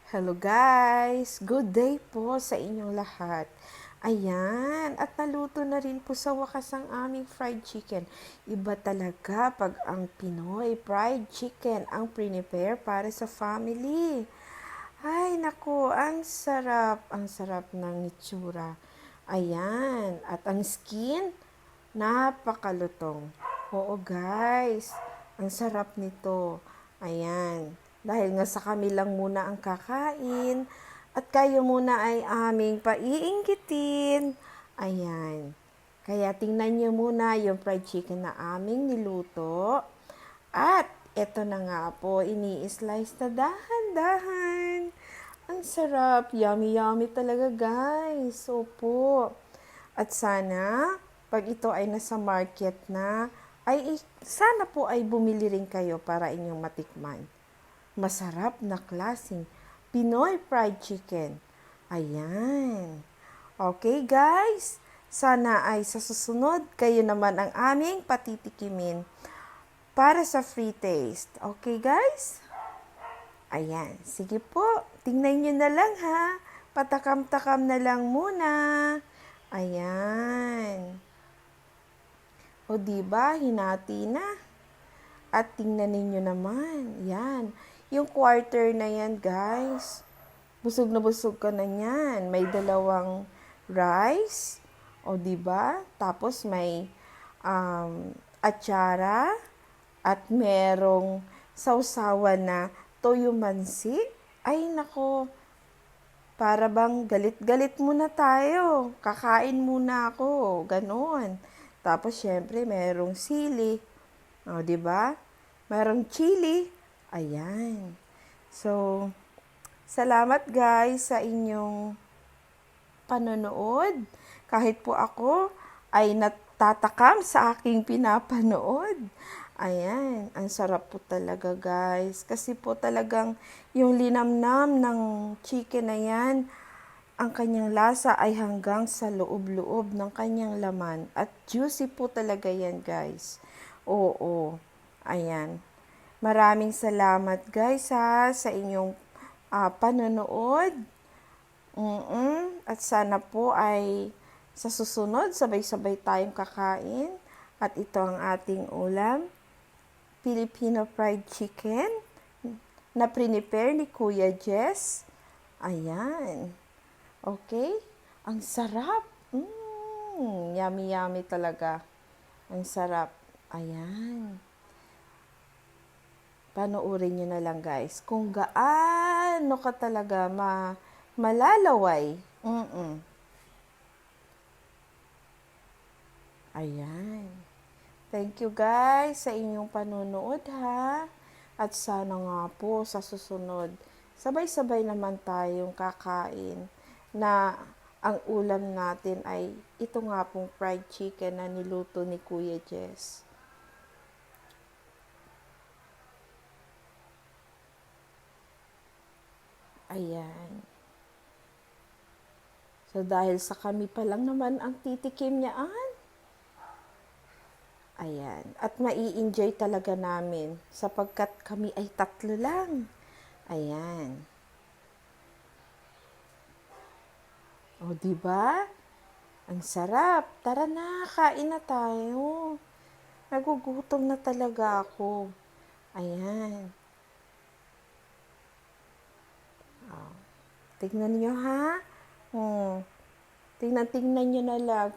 Hello guys! Good day po sa inyong lahat. Ayan, at naluto na rin po sa wakas ang aming fried chicken. Iba talaga pag ang Pinoy fried chicken ang prepare para sa family. Ay, naku, ang sarap ng itsura. Ayan, at ang skin, napakalutong. Oo guys, ang sarap nito. Ayan, dahil nga sa kami lang muna ang kakain, at kayo muna ay aming paiinggitin. Ayan, kaya tingnan nyo muna yung fried chicken na aming niluto. At eto na nga po, ini-slice na dahan-dahan. Ang sarap, yummy-yummy talaga guys. Opo. At sana, pag ito ay nasa market na, ay sana po ay bumili rin kayo para inyong matikman. Masarap na klaseng Pinoy fried chicken. Ayan. Okay guys, sana ay sa susunod kayo naman ang aming patitikimin para sa free taste. Okay guys? Ayan, sige po. Tingnan nyo na lang ha. Patakam-takam na lang muna. Ayan. O diba, hinati na. At tingnan ninyo naman. Yan. Yung quarter na yan, guys. Busog na busog ka na yan. May dalawang rice. O diba? Tapos may atsara. At merong sausawan na toyo mansi. Ay, nako. Para bang galit-galit muna tayo. Kakain muna ako. Ganon. Tapos, syempre, merong sili. O, di ba? Merong chili. Ayan. So, salamat guys sa inyong panonood. Kahit po ako ay natatakam sa aking pinapanood. Ayan, ang sarap po talaga guys. Kasi po talagang yung linamnam ng chicken na yan, ang kanyang lasa ay hanggang sa loob-loob ng kanyang laman. At juicy po talaga yan guys. Oo, ayan. Maraming salamat guys sa inyong panonood. At sana po ay sa susunod sabay-sabay tayong kakain. At ito ang ating ulam. Filipino fried chicken na prepare ni Kuya Jess. Ayan. Okay? Ang sarap. Yummy-yummy talaga. Ang sarap. Ayan. Panoorin nyo na lang guys kung gaano ka talaga malalaway. Ayan. Thank you guys sa inyong panunood ha. At sana nga po sa susunod, sabay-sabay naman tayong kakain na ang ulam natin ay ito nga pong fried chicken na niluto ni Kuya Jess. Ayan. So dahil sa kami pa lang naman ang titikim niyaan, ayan. At mai-enjoy talaga namin sapagkat kami ay tatlo lang. Ayan. O, diba? Ang sarap. Tara na, kain na tayo. Nagugutom na talaga ako. Ayan. O, tignan nyo ha. Tingnan nyo na lang.